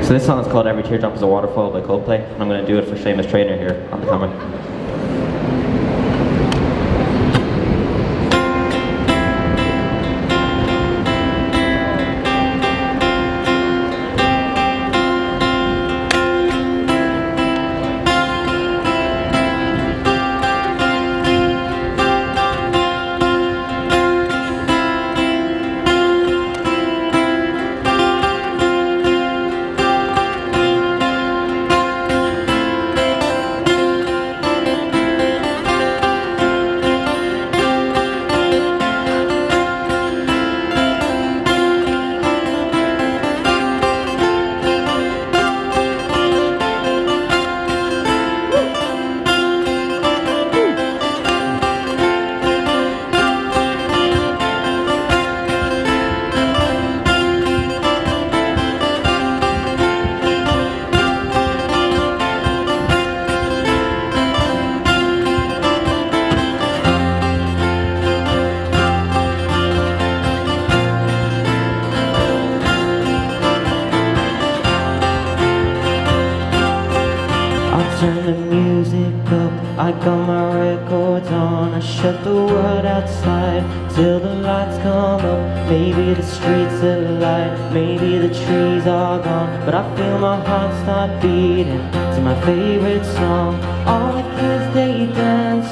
So this song is called Every Teardrop Is A Waterfall by Coldplay, and I'm going to do it for Seamus Trainer here on the camera. Turn the music up, I got my records on. I shut the world outside till the lights come up. Maybe the streets alight, maybe the trees are gone, but I feel my heart start beating to my favorite song. All the kids, they dance,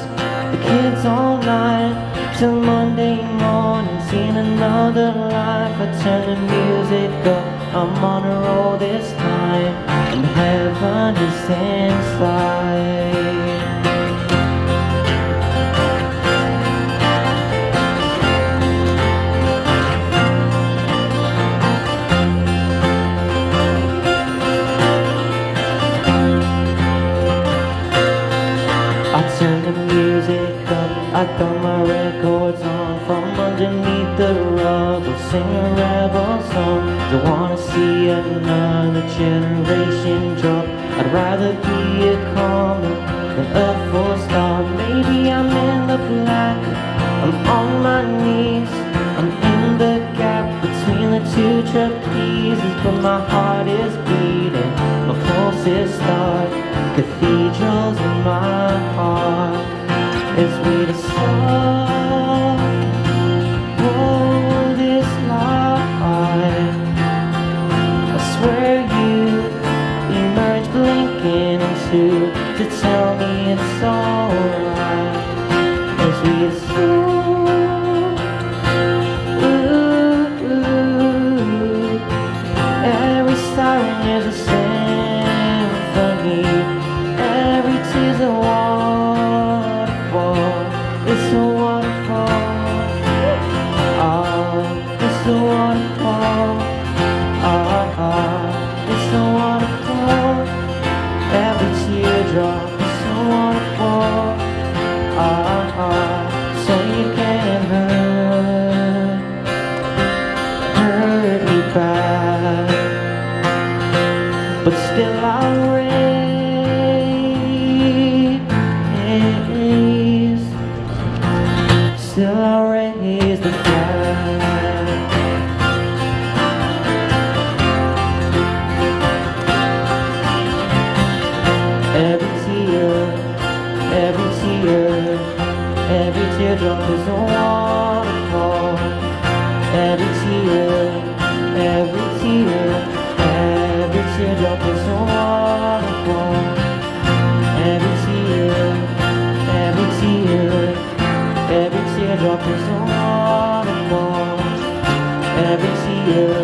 the kids all night till Monday morning, seeing another life. I turn the music up, I'm on a roll this time, and heaven is inside. I turn the music up, I got my records on. From underneath the rubble, sing a rebel song. Don't wanna see another generation drop. I'd rather be a comet than a full star. Maybe I'm in the black, I'm on my knees, I'm in the gap between the two trapezes, but my heart is beating, my pulse is start. Cathedrals in my heart, it's me to stop. Oh, this life, I swear you emerge blinking into to tell me it's alright. As we assume, every siren is a symphony, every tear's a waterfall. It's a waterfall. It's a waterfall. It's a waterfall. Every teardrop is a waterfall. So you can hurt me bad, but still I'll raise, still I'll raise the flag. Every teardrop is a waterfall. Every teardrop is a waterfall. Every teardrop is a waterfall. Every tear,